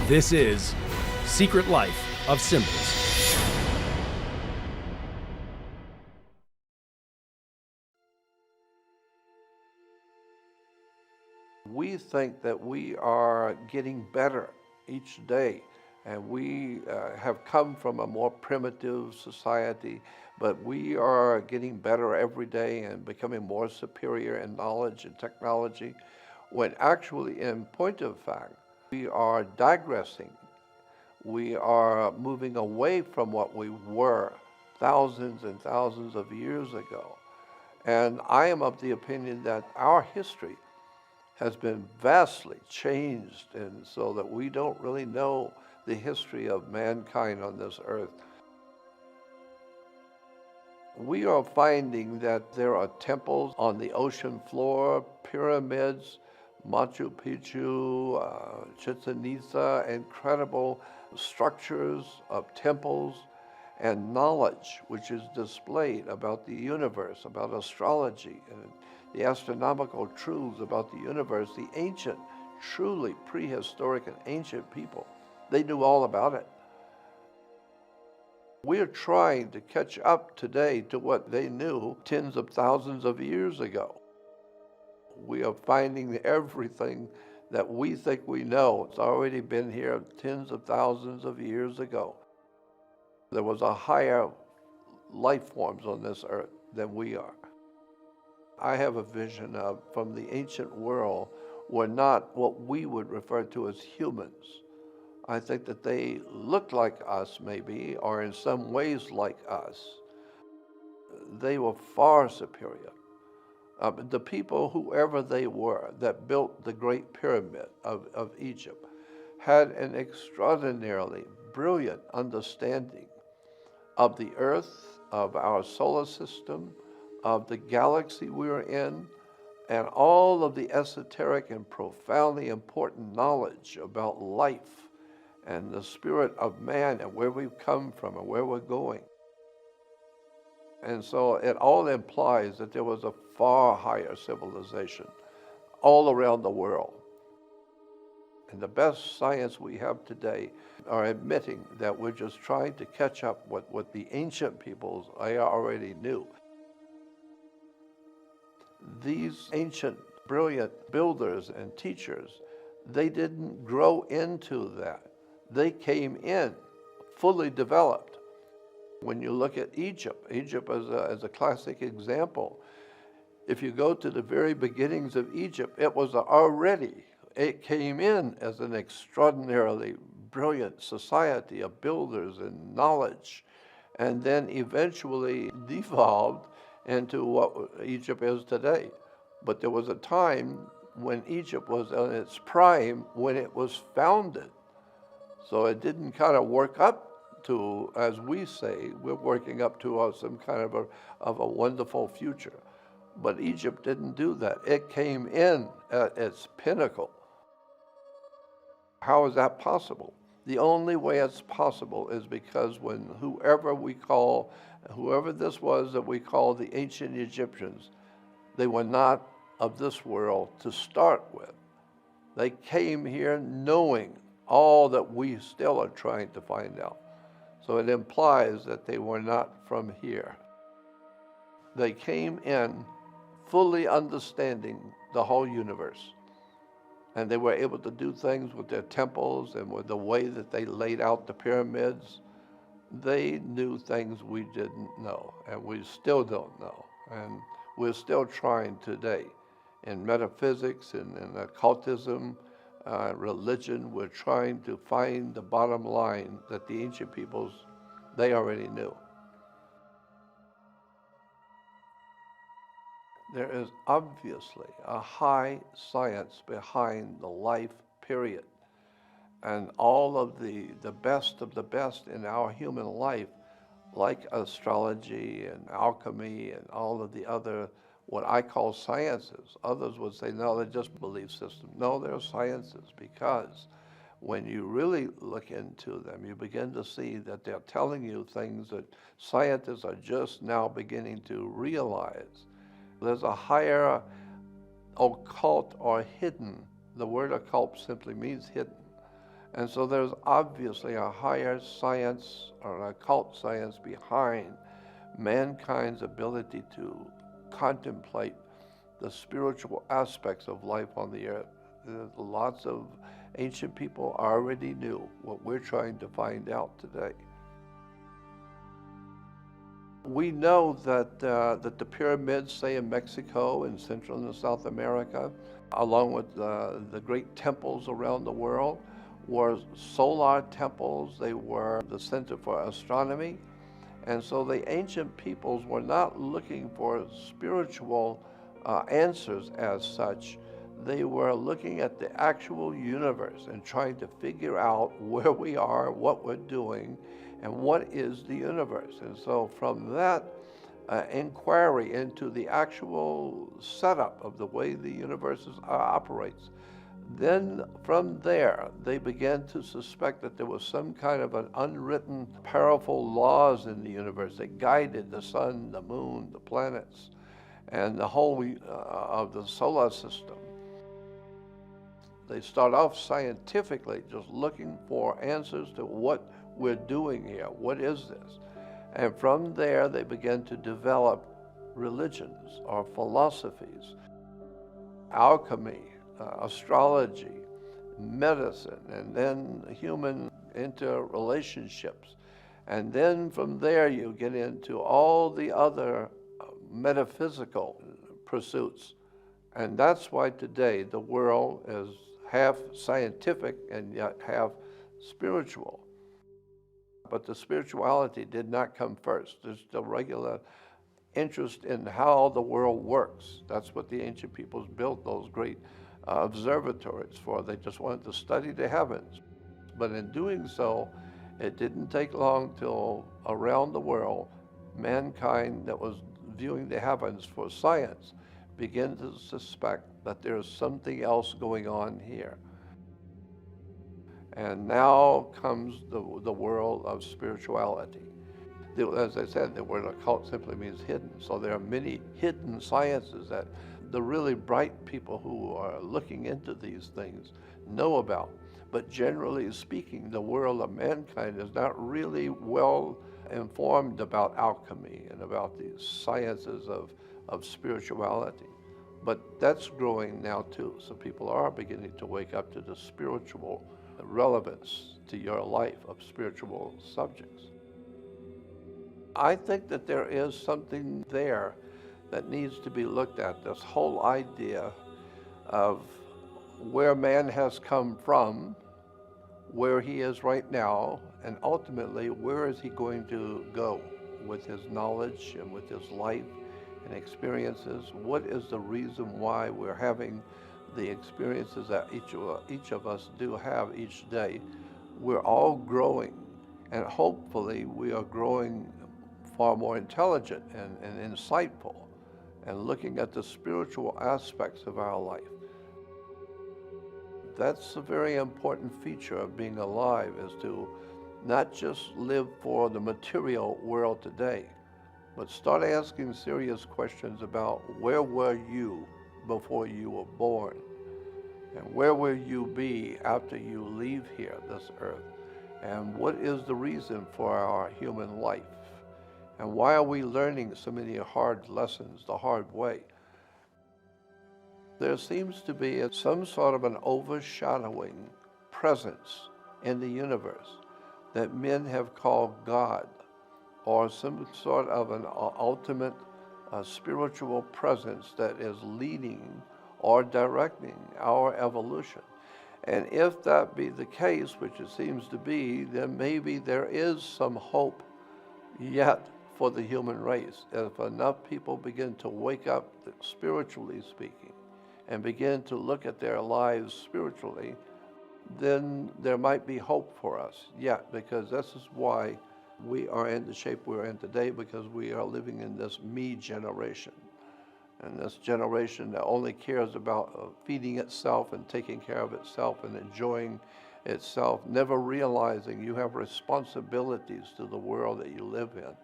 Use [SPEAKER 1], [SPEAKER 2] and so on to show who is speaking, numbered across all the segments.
[SPEAKER 1] This is Secret Life of Symbols.
[SPEAKER 2] We think that we are getting better each day, and we have come from a more primitive society, but we are getting better every day and becoming more superior in knowledge and technology, when actually, in point of fact, we are digressing. We are moving away from what we were thousands and thousands of years ago. And I am of the opinion that our history has been vastly changed, and so that we don't really know the history of mankind on this earth. We are finding that there are temples on the ocean floor, pyramids, Machu Picchu, Chichen Itza, incredible structures of temples and knowledge which is displayed about the universe, about astrology, and the astronomical truths about the universe. The ancient, truly prehistoric and ancient people, they knew all about it. We're trying to catch up today to what they knew tens of thousands of years ago. We are finding everything that we think we know. It's already been here tens of thousands of years ago. There was a higher life forms on this earth than we are. I have a vision of, from the ancient world, were not what we would refer to as humans. I think that they looked like us maybe, or in some ways like us. They were far superior. The people, whoever they were, that built the Great Pyramid of Egypt, had an extraordinarily brilliant understanding of the earth, of our solar system, of the galaxy we are in, and all of the esoteric and profoundly important knowledge about life and the spirit of man and where we've come from and where we're going. And so it all implies that there was a far higher civilization all around the world. And the best science we have today are admitting that we're just trying to catch up with what the ancient peoples already knew. These ancient, brilliant builders and teachers, they didn't grow into that. They came in fully developed. When you look at Egypt as a classic example, if you go to the very beginnings of Egypt, it came in as an extraordinarily brilliant society of builders and knowledge, and then eventually devolved into what Egypt is today. But there was a time when Egypt was in its prime when it was founded. So it didn't kind of work up to, as we say, we're working up to some kind of a wonderful future. But Egypt didn't do that. It came in at its pinnacle. How is that possible? The only way it's possible is because when whoever this was that we call the ancient Egyptians, they were not of this world to start with. They came here knowing all that we still are trying to find out. So it implies that they were not from here. They came in fully understanding the whole universe. And they were able to do things with their temples and with the way that they laid out the pyramids. They knew things we didn't know, and we still don't know. And we're still trying today. In metaphysics and in occultism, religion, we're trying to find the bottom line that the ancient peoples, they already knew. There is obviously a high science behind the life period. And all of the best of the best in our human life, like astrology and alchemy and all of the other, what I call sciences. Others would say, no, they're just belief systems. No, they're sciences, because when you really look into them, you begin to see that they're telling you things that scientists are just now beginning to realize. There's a higher occult or hidden. The word occult simply means hidden. And so there's obviously a higher science or an occult science behind mankind's ability to contemplate the spiritual aspects of life on the earth. Lots of ancient people already knew what we're trying to find out today. We know that the pyramids, say in Mexico and Central and South America, along with the great temples around the world, were solar temples. They were the center for astronomy. And so the ancient peoples were not looking for spiritual answers as such. They were looking at the actual universe and trying to figure out where we are, what we're doing, and what is the universe. And so from that inquiry into the actual setup of the way the universe operates, then from there they began to suspect that there was some kind of an unwritten, powerful laws in the universe that guided the sun, the moon, the planets, and the whole of the solar system. They start off scientifically just looking for answers to what we're doing here. What is this? And from there, they began to develop religions or philosophies, alchemy, astrology, medicine, and then human interrelationships. And then from there, you get into all the other metaphysical pursuits. And that's why today the world is half scientific and yet half spiritual. But the spirituality did not come first. There's the regular interest in how the world works. That's what the ancient peoples built those great observatories for. They just wanted to study the heavens. But in doing so, it didn't take long till around the world, mankind that was viewing the heavens for science began to suspect that there's something else going on here. And now comes the world of spirituality. As I said, the word occult simply means hidden. So there are many hidden sciences that the really bright people who are looking into these things know about. But generally speaking, the world of mankind is not really well informed about alchemy and about these sciences of spirituality. But that's growing now too. So people are beginning to wake up to the spiritual relevance to your life of spiritual subjects. I think that there is something there that needs to be looked at, this whole idea of where man has come from, where he is right now, and ultimately where is he going to go with his knowledge and with his life and experiences. What is the reason why we're having the experiences that each of us do have each day? We're all growing, and hopefully we are growing far more intelligent and insightful and looking at the spiritual aspects of our life. That's a very important feature of being alive, is to not just live for the material world today, but start asking serious questions about where were you before you were born? And where will you be after you leave here, this earth? And what is the reason for our human life? And why are we learning so many hard lessons the hard way? There seems to be some sort of an overshadowing presence in the universe that men have called God, or some sort of an ultimate spiritual presence that is leading or directing our evolution. And if that be the case, which it seems to be, then maybe there is some hope yet for the human race. If enough people begin to wake up, spiritually speaking, and begin to look at their lives spiritually, then there might be hope for us yet, because this is why we are in the shape we're in today, because we are living in this me generation. And this generation that only cares about feeding itself and taking care of itself and enjoying itself, never realizing you have responsibilities to the world that you live in,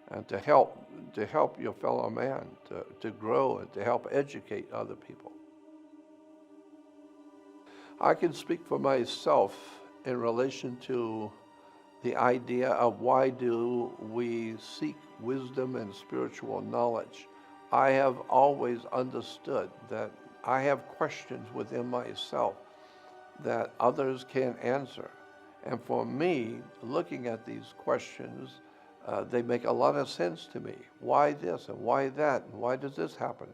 [SPEAKER 2] and to help your fellow man to grow and to help educate other people. I can speak for myself in relation to the idea of why do we seek wisdom and spiritual knowledge. I have always understood that I have questions within myself that others can't answer. And for me, looking at these questions, they make a lot of sense to me. Why this and why that and why does this happen?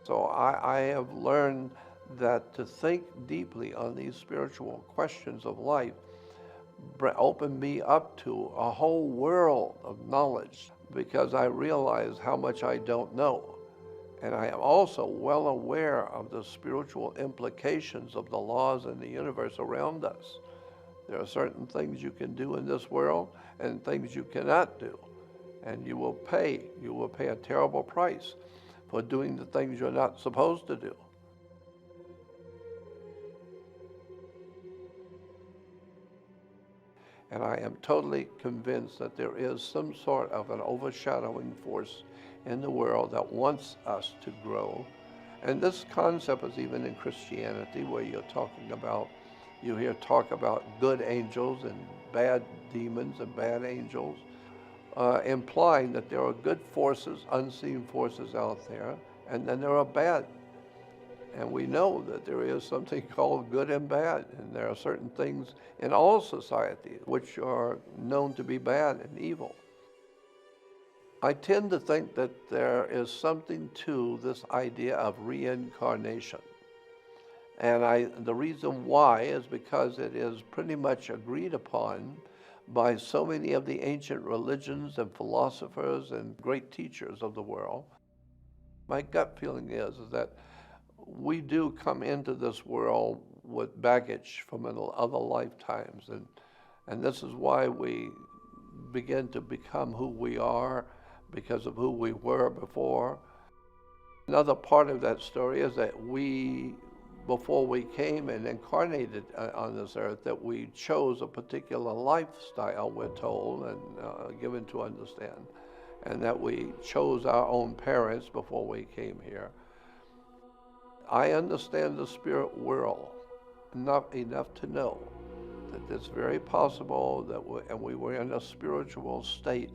[SPEAKER 2] So I have learned that to think deeply on these spiritual questions of life opened me up to a whole world of knowledge, because I realize how much I don't know. And I am also well aware of the spiritual implications of the laws in the universe around us. There are certain things you can do in this world and things you cannot do. And you will pay a terrible price for doing the things you're not supposed to do. And I am totally convinced that there is some sort of an overshadowing force in the world that wants us to grow. And this concept is even in Christianity, where you hear talk about good angels and bad demons and bad angels, implying that there are good forces, unseen forces out there, and then there are bad. And we know that there is something called good and bad, and there are certain things in all societies which are known to be bad and evil. I tend to think that there is something to this idea of reincarnation. And the reason why is because it is pretty much agreed upon by so many of the ancient religions and philosophers and great teachers of the world. My gut feeling is that we do come into this world with baggage from other lifetimes, and this is why we begin to become who we are, because of who we were before. Another part of that story is that before we came and incarnated on this earth, that we chose a particular lifestyle, we're told and given to understand, and that we chose our own parents before we came here. I understand the spirit world enough to know that it's very possible that we were in a spiritual state,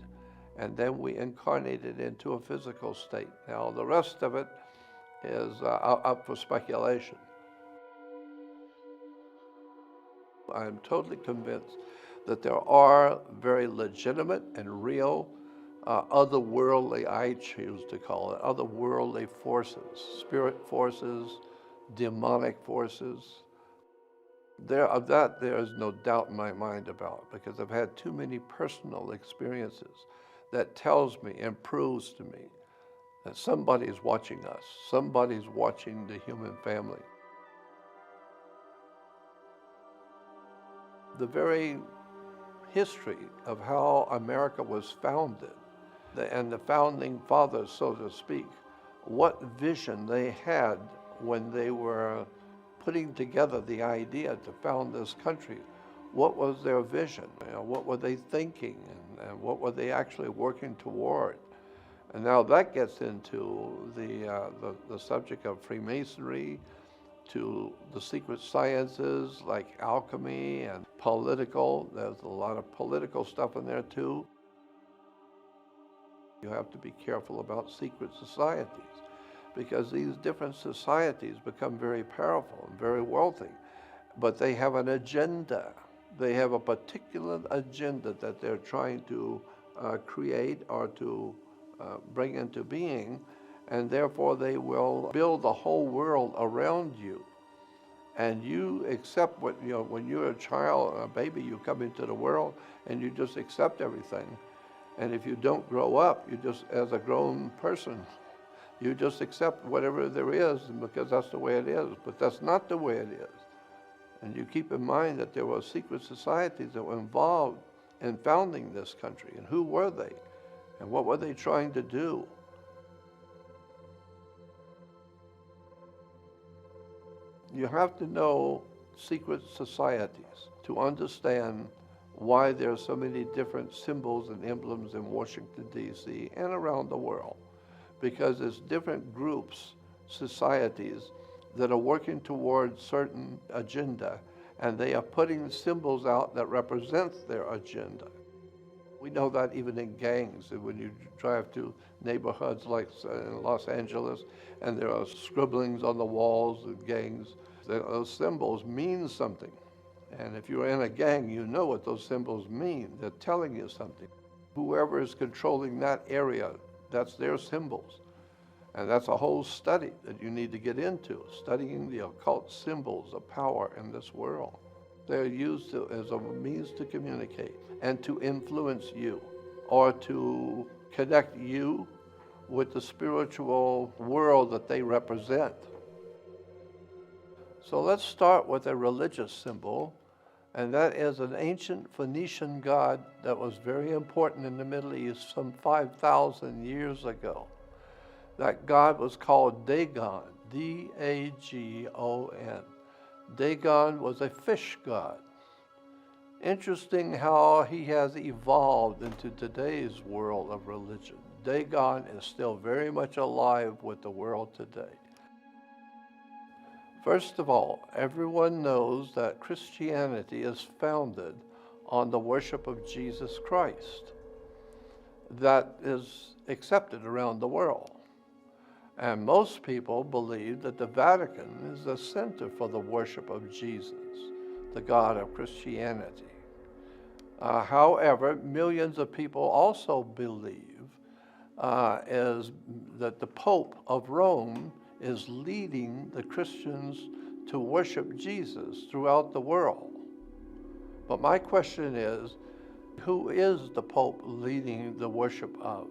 [SPEAKER 2] and then we incarnated into a physical state. Now, the rest of it is up for speculation. I'm totally convinced that there are very legitimate and real otherworldly, I choose to call it, otherworldly forces, spirit forces, demonic forces. There is no doubt in my mind about, because I've had too many personal experiences that tells me and proves to me that somebody's watching us, somebody's watching the human family. The very history of how America was founded, and the founding fathers, so to speak, what vision they had when they were putting together the idea to found this country. What was their vision? What were they thinking, and what were they actually working toward? And now that gets into the subject of Freemasonry, to the secret sciences like alchemy and political. There's a lot of political stuff in there too. You have to be careful about secret societies, because these different societies become very powerful and very wealthy, but they have an agenda. They have a particular agenda that they're trying to create or to bring into being, and therefore they will build the whole world around you. And you accept when you're a child, a baby, you come into the world and you just accept everything. And if you don't grow up, you just, as a grown person, you just accept whatever there is because that's the way it is. But that's not the way it is. And you keep in mind that there were secret societies that were involved in founding this country. And who were they? And what were they trying to do? You have to know secret societies to understand why there are so many different symbols and emblems in Washington, D.C. and around the world. Because it's different groups, societies, that are working towards certain agenda, and they are putting symbols out that represent their agenda. We know that even in gangs, when you drive to neighborhoods like in Los Angeles, and there are scribblings on the walls of gangs, those symbols mean something. And if you're in a gang, you know what those symbols mean. They're telling you something. Whoever is controlling that area, that's their symbols. And that's a whole study that you need to get into, studying the occult symbols of power in this world. They're used as a means to communicate and to influence you, or to connect you with the spiritual world that they represent. So let's start with a religious symbol, and that is an ancient Phoenician god that was very important in the Middle East some 5,000 years ago. That god was called Dagon, D-A-G-O-N. Dagon was a fish god. Interesting how he has evolved into today's world of religion. Dagon is still very much alive with the world today. First of all, everyone knows that Christianity is founded on the worship of Jesus Christ. That is accepted around the world. And most people believe that the Vatican is the center for the worship of Jesus, the God of Christianity. However, millions of people also believe that the Pope of Rome is leading the Christians to worship Jesus throughout the world. But my question is, who is the Pope leading the worship of?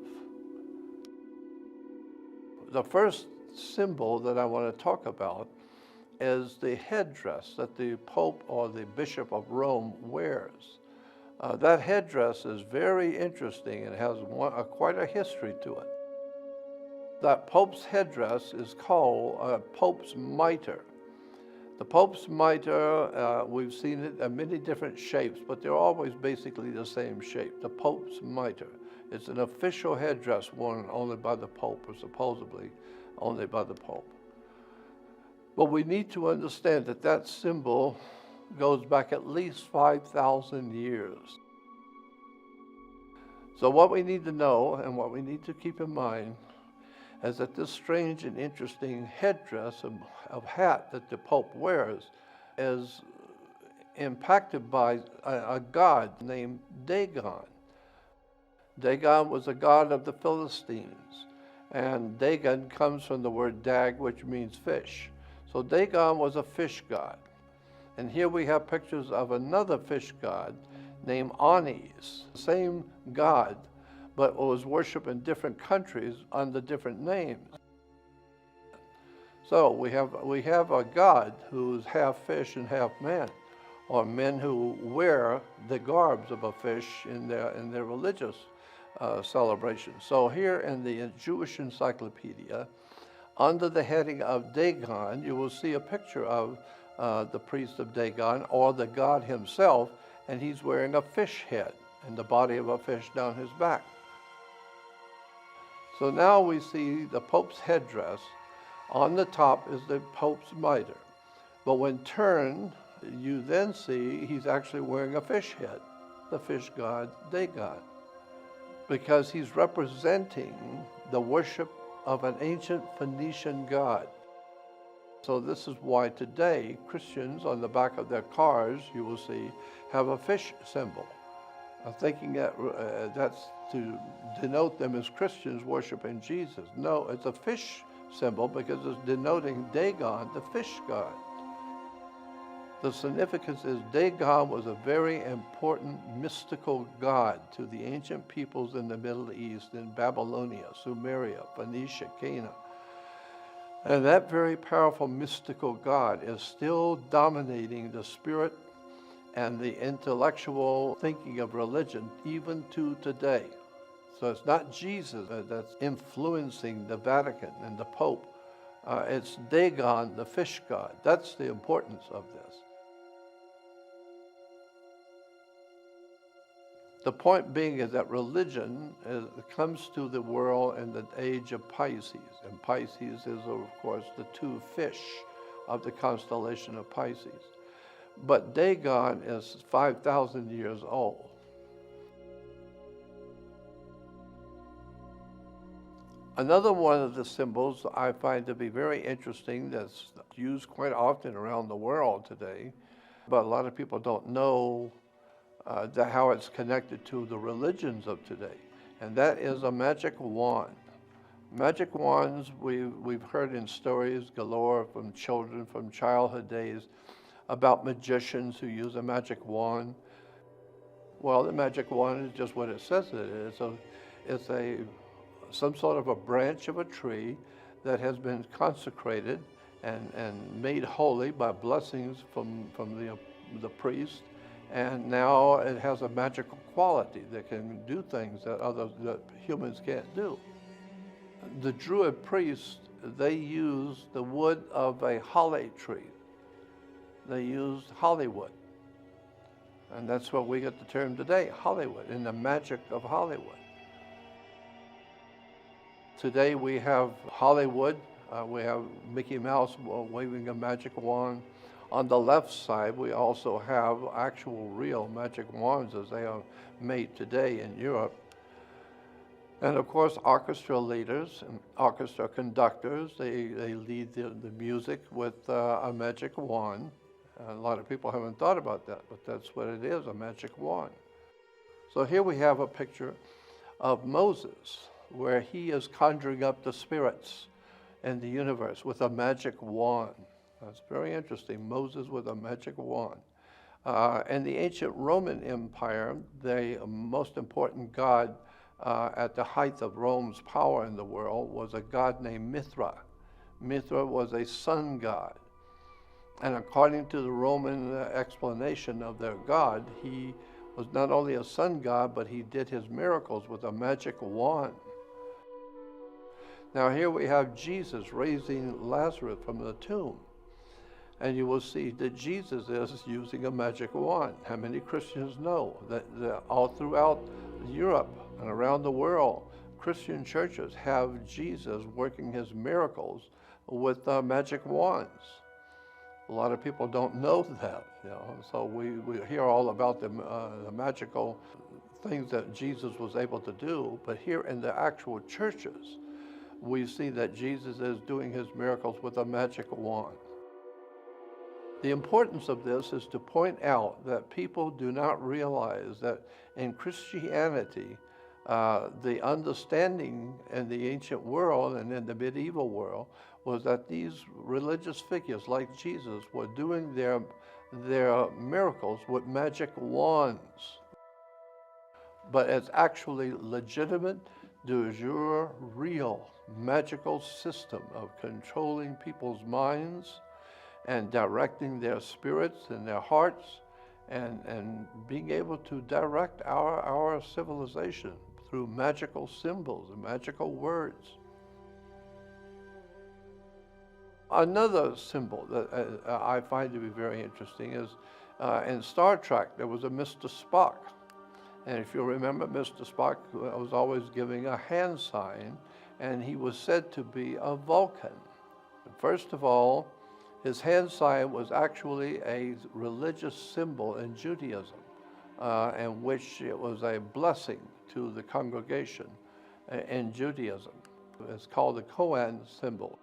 [SPEAKER 2] The first symbol that I want to talk about is the headdress that the Pope or the Bishop of Rome wears. That headdress is very interesting and has quite a history to it. That Pope's headdress is called Pope's mitre. The Pope's mitre, we've seen it in many different shapes, but they're always basically the same shape. The Pope's mitre. It's an official headdress worn only by the Pope, or supposedly only by the Pope. But we need to understand that that symbol goes back at least 5,000 years. So what we need to know and what we need to keep in mind is that this strange and interesting headdress of hat that the Pope wears is impacted by a god named Dagon. Dagon was a god of the Philistines, and Dagon comes from the word dag, which means fish. So Dagon was a fish god. And here we have pictures of another fish god named Anis, same god, but was worshipped in different countries under different names. So we have a god who's half fish and half man, or men who wear the garbs of a fish in their religious celebrations. So here in the Jewish Encyclopedia, under the heading of Dagon, you will see a picture of the priest of Dagon, or the god himself, and he's wearing a fish head and the body of a fish down his back. So now we see the Pope's headdress. On the top is the Pope's mitre. But when turned, you then see he's actually wearing a fish head, the fish god Dagon, because he's representing the worship of an ancient Phoenician god. So this is why today Christians on the back of their cars, you will see, have a fish symbol, thinking that that's to denote them as Christians worshiping Jesus. No, it's a fish symbol because it's denoting Dagon, the fish god. The significance is Dagon was a very important mystical god to the ancient peoples in the Middle East, in Babylonia, Sumeria, Phoenicia, Canaan. And that very powerful mystical god is still dominating the spirit and the intellectual thinking of religion even to today. So it's not Jesus that's influencing the Vatican and the Pope. It's Dagon, the fish god. That's the importance of this. The point being is that religion comes to the world in the age of Pisces. And Pisces is, of course, the two fish, of the constellation of Pisces. But Dagon is 5,000 years old. Another one of the symbols I find to be very interesting that's used quite often around the world today, but a lot of people don't know how it's connected to the religions of today, and that is a magic wand. Magic wands, we've heard in stories galore from children, from childhood days, about magicians who use a magic wand. Well, the magic wand is just what it says it is. It's some sort of a branch of a tree that has been consecrated and made holy by blessings from the priest, and now it has a magical quality that can do things that humans can't do. The Druid priests, they used the wood of a holly tree. They used Hollywood, and that's where we get the term today, Hollywood, and the magic of Hollywood. Today we have Hollywood, we have Mickey Mouse waving a magic wand. On the left side, we also have actual real magic wands as they are made today in Europe. And of course, orchestra leaders and orchestra conductors, they lead the music with a magic wand. A lot of people haven't thought about that, but that's what it is, a magic wand. So here we have a picture of Moses, where he is conjuring up the spirits in the universe with a magic wand. That's very interesting, Moses with a magic wand. In the ancient Roman Empire, the most important god at the height of Rome's power in the world was a god named Mithra. Mithra was a sun god. And according to the Roman explanation of their god, he was not only a sun god, but he did his miracles with a magic wand. Now here we have Jesus raising Lazarus from the tomb. And you will see that Jesus is using a magic wand. How many Christians know that all throughout Europe and around the world, Christian churches have Jesus working his miracles with magic wands? A lot of people don't know that, So we hear all about the magical things that Jesus was able to do, but here in the actual churches, we see that Jesus is doing his miracles with a magic wand. The importance of this is to point out that people do not realize that in Christianity, the understanding in the ancient world and in the medieval world was that these religious figures like Jesus were doing their miracles with magic wands. But it's actually legitimate, de jure, real magical system of controlling people's minds and directing their spirits and their hearts and being able to direct our civilization through magical symbols and magical words. Another symbol that I find to be very interesting is in Star Trek, there was a Mr. Spock. And if you remember, Mr. Spock was always giving a hand sign, and he was said to be a Vulcan. First of all, his hand sign was actually a religious symbol in Judaism, in which it was a blessing to the congregation in Judaism. It's called the Kohen symbol.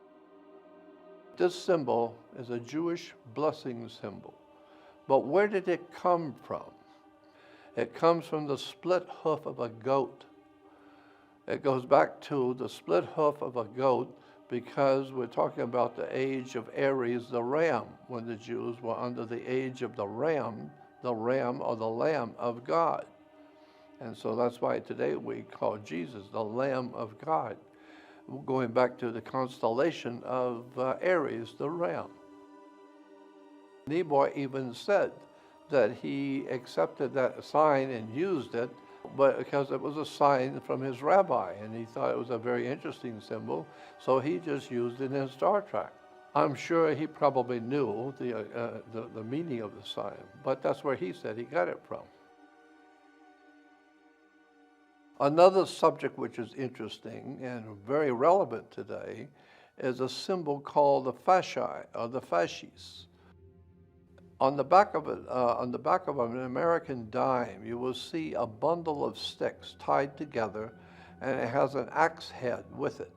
[SPEAKER 2] This symbol is a Jewish blessing symbol. But where did it come from? It comes from the split hoof of a goat. It goes back to the split hoof of a goat because we're talking about the age of Aries, the ram, when the Jews were under the age of the ram or the Lamb of God. And so that's why today we call Jesus the Lamb of God, going back to the constellation of Aries, the ram. Niebuhr even said that he accepted that sign and used it, but because it was a sign from his rabbi, and he thought it was a very interesting symbol, so he just used it in Star Trek. I'm sure he probably knew the meaning of the sign, but that's where he said he got it from. Another subject which is interesting and very relevant today is a symbol called the fasci, or the fasces. On the back of it, on the back of an American dime, you will see a bundle of sticks tied together, and it has an axe head with it.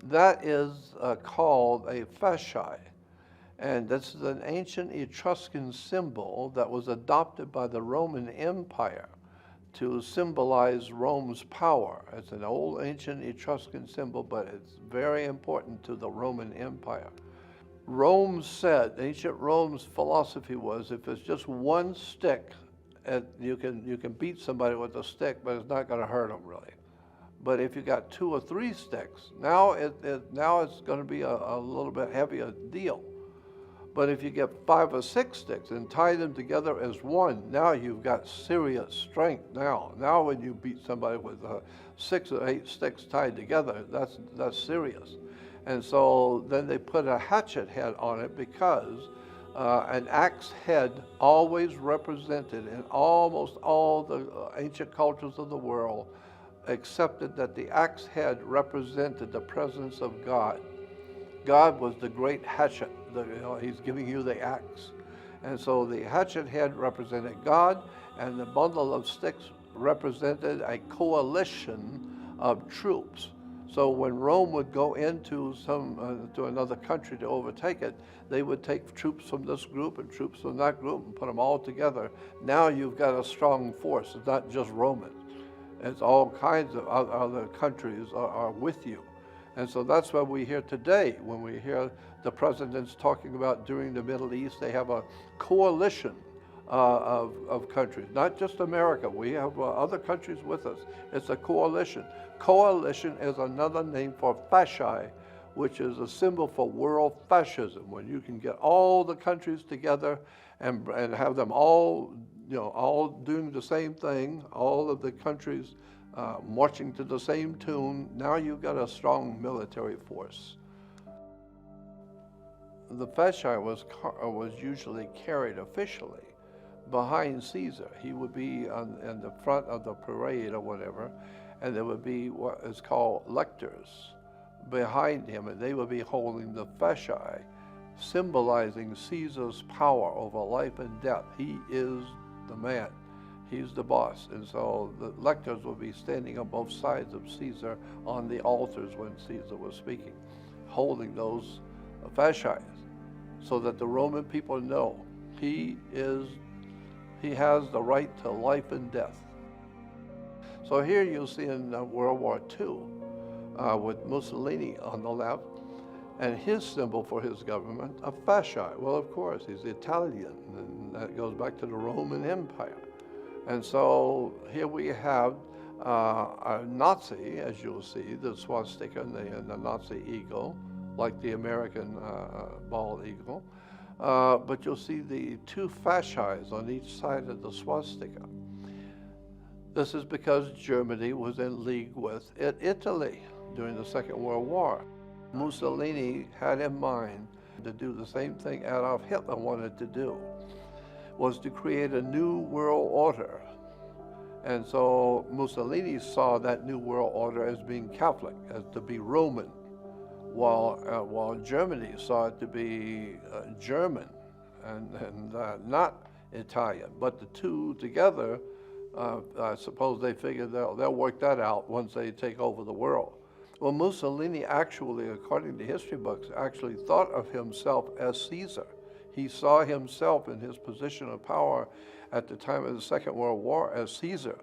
[SPEAKER 2] That is called a fasci, and this is an ancient Etruscan symbol that was adopted by the Roman Empire to symbolize Rome's power. It's an old ancient Etruscan symbol, but it's very important to the Roman Empire. Rome said, ancient Rome's philosophy was, if it's just one stick, you can beat somebody with a stick, but it's not going to hurt them really. But if you got 2 or 3 sticks, now it's going to be a little bit heavier deal. But if you get 5 or 6 sticks and tie them together as one, now you've got serious strength. Now when you beat somebody with 6 or 8 sticks tied together, that's serious. And so then they put a hatchet head on it because an axe head always represented in almost all the ancient cultures of the world accepted that the axe head represented the presence of God. God was the great hatchet. He's giving you the axe. And so the hatchet head represented God, and the bundle of sticks represented a coalition of troops. So when Rome would go into to another country to overtake it, they would take troops from this group and troops from that group and put them all together. Now you've got a strong force. It's not just Romans. It's all kinds of other countries are with you. And so that's what we hear today when we hear the presidents talking about during the Middle East. They have a coalition of countries, not just America. We have other countries with us. It's a coalition. Coalition is another name for fasci, which is a symbol for world fascism, when you can get all the countries together and have them all, all doing the same thing, all of the countries marching to the same tune. Now you've got a strong military force. The fasci was usually carried officially behind Caesar. He would be in the front of the parade or whatever, and there would be what is called lectors behind him, and they would be holding the fasci, symbolizing Caesar's power over life and death. He is the man. He's the boss. And so the lectors would be standing on both sides of Caesar on the altars when Caesar was speaking, holding those fasci, so that the Roman people know he has the right to life and death. So here you'll see in World War II with Mussolini on the left, and his symbol for his government, a fasci. Well, of course, he's Italian, and that goes back to the Roman Empire. And so here we have a Nazi, as you'll see, the swastika and the Nazi eagle, like the American bald eagle. But you'll see the 2 fascis on each side of the swastika. This is because Germany was in league with Italy during the Second World War. Mussolini had in mind to do the same thing Adolf Hitler wanted to do, was to create a new world order. And so Mussolini saw that new world order as being Catholic, as to be Roman, while Germany saw it to be German and not Italian. But the two together, I suppose they figured they'll work that out once they take over the world. Well, Mussolini actually, according to history books, actually thought of himself as Caesar. He saw himself in his position of power at the time of the Second World War as Caesar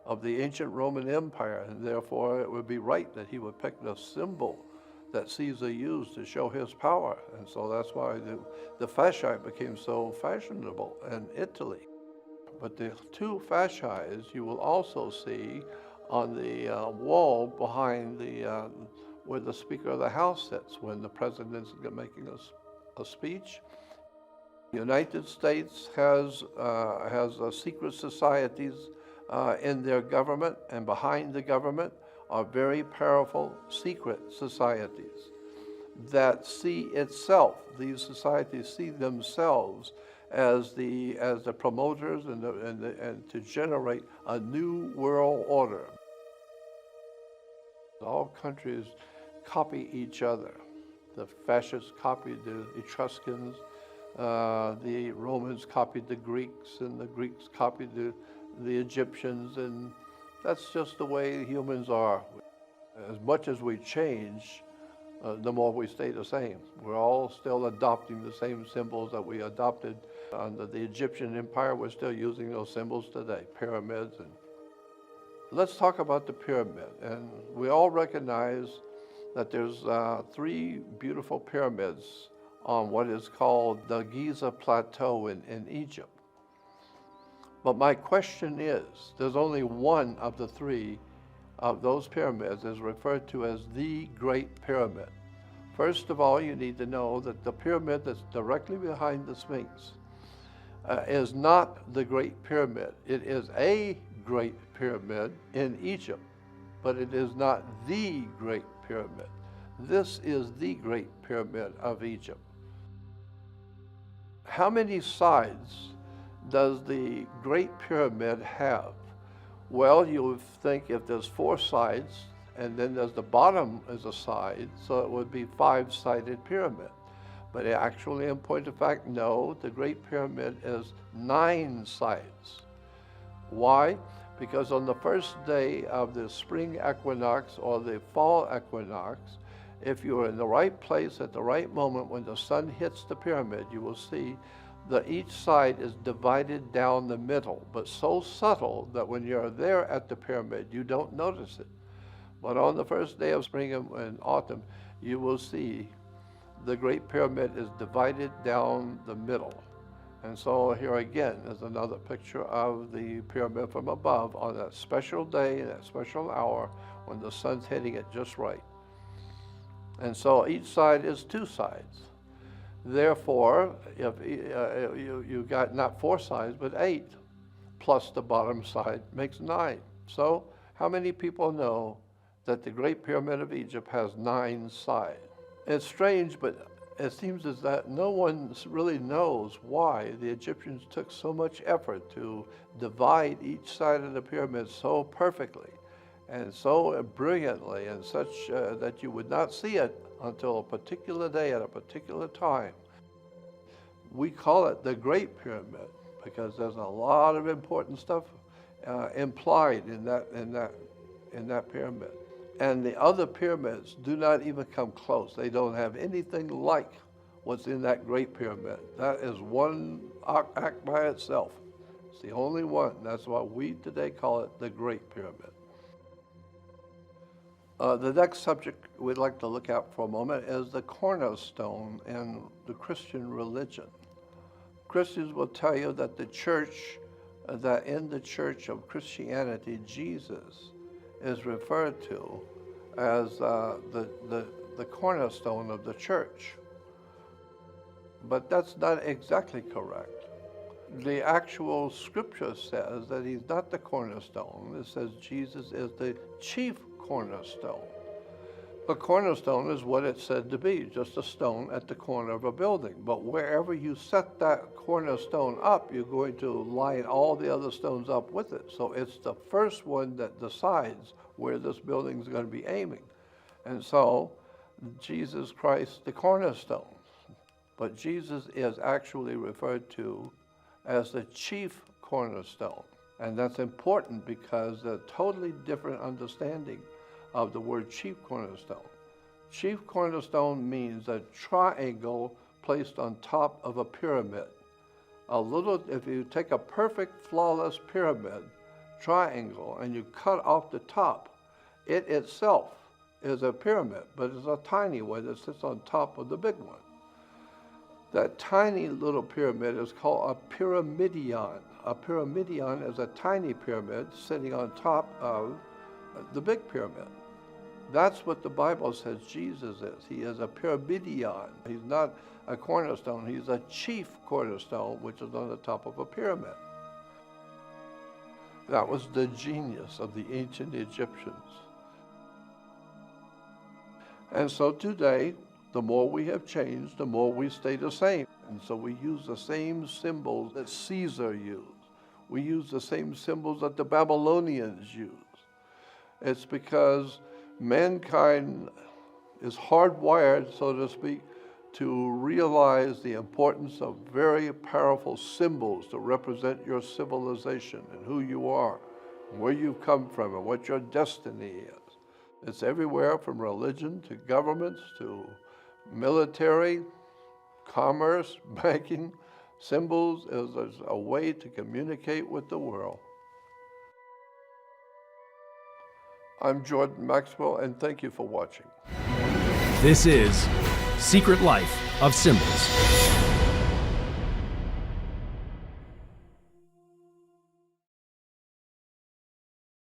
[SPEAKER 2] of the ancient Roman Empire, and therefore it would be right that he would pick the symbol that Caesar used to show his power. And so that's why the fasci became so fashionable in Italy. But the 2 fascis you will also see on the wall behind where the Speaker of the House sits when the President's making a speech. The United States has secret societies in their government, and behind the government are very powerful secret societies that see itself, these societies see themselves as the promoters and to generate a new world order. All countries copy each other. The fascists copied the Etruscans, the Romans copied the Greeks, and the Greeks copied the Egyptians, and that's just the way humans are. As much as we change, the more we stay the same. We're all still adopting the same symbols that we adopted under the Egyptian Empire. We're still using those symbols today, pyramids. And let's talk about the pyramid. And we all recognize that there's 3 beautiful pyramids on what is called the Giza Plateau in Egypt. But my question is, there's only one of the 3 of those pyramids is referred to as the Great Pyramid. First of all, you need to know that the pyramid that's directly behind the Sphinx is not the Great Pyramid. It is a Great Pyramid in Egypt, but it is not the Great Pyramid. This is the Great Pyramid of Egypt. How many sides does the Great Pyramid have? Well, you would think if there's 4 sides, and then there's the bottom is a side, so it would be 5-sided pyramid. But actually, in point of fact, no, the Great Pyramid is 9 sides. Why? Because on the first day of the spring equinox or the fall equinox, if you're in the right place at the right moment when the sun hits the pyramid, you will see that each side is divided down the middle, but so subtle that when you're there at the pyramid, you don't notice it. But on the first day of spring and autumn, you will see the Great Pyramid is divided down the middle. And so here again is another picture of the pyramid from above on that special day, that special hour, when the sun's hitting it just right. And so each side is 2 sides. Therefore, if you got not 4 sides, but 8, plus the bottom side makes 9. So how many people know that the Great Pyramid of Egypt has 9 sides? It's strange, but it seems as that no one really knows why the Egyptians took so much effort to divide each side of the pyramid so perfectly and so brilliantly and such that you would not see it until a particular day at a particular time. We call it the Great Pyramid because there's a lot of important stuff implied in that pyramid. And the other pyramids do not even come close. They don't have anything like what's in that Great Pyramid. That is one act by itself. It's the only one. That's why we today call it the Great Pyramid. The next subject we'd like to look at for a moment is the cornerstone in the Christian religion. Christians will tell you that that in the church of Christianity, Jesus is referred to as the cornerstone of the church. But that's not exactly correct. The actual scripture says that he's not the cornerstone. It says Jesus is the chief cornerstone. A cornerstone is what it's said to be, just a stone at the corner of a building. But wherever you set that cornerstone up, you're going to line all the other stones up with it. So it's the first one that decides where this building is going to be aiming. And so Jesus Christ, the cornerstone. But Jesus is actually referred to as the chief cornerstone. And that's important because there's a totally different understanding of the word chief cornerstone. Chief cornerstone means a triangle placed on top of a pyramid. If you take a perfect, flawless pyramid triangle and you cut off the top, it itself is a pyramid, but it's a tiny one that sits on top of the big one. That tiny little pyramid is called a pyramidion. A pyramidion is a tiny pyramid sitting on top of the big pyramid. That's what the Bible says Jesus is. He is a pyramidion. He's not a cornerstone. He's a chief cornerstone, which is on the top of a pyramid. That was the genius of the ancient Egyptians. And so today, the more we have changed, the more we stay the same. And so we use the same symbols that Caesar used. We use the same symbols that the Babylonians used. It's because mankind is hardwired, so to speak, to realize the importance of very powerful symbols to represent your civilization and who you are, and where you've come from, and what your destiny is. It's everywhere from religion to governments to military, commerce, banking. Symbols is a way to communicate with the world. I'm Jordan Maxwell, and thank you for watching.
[SPEAKER 1] This is Secret Life of Symbols.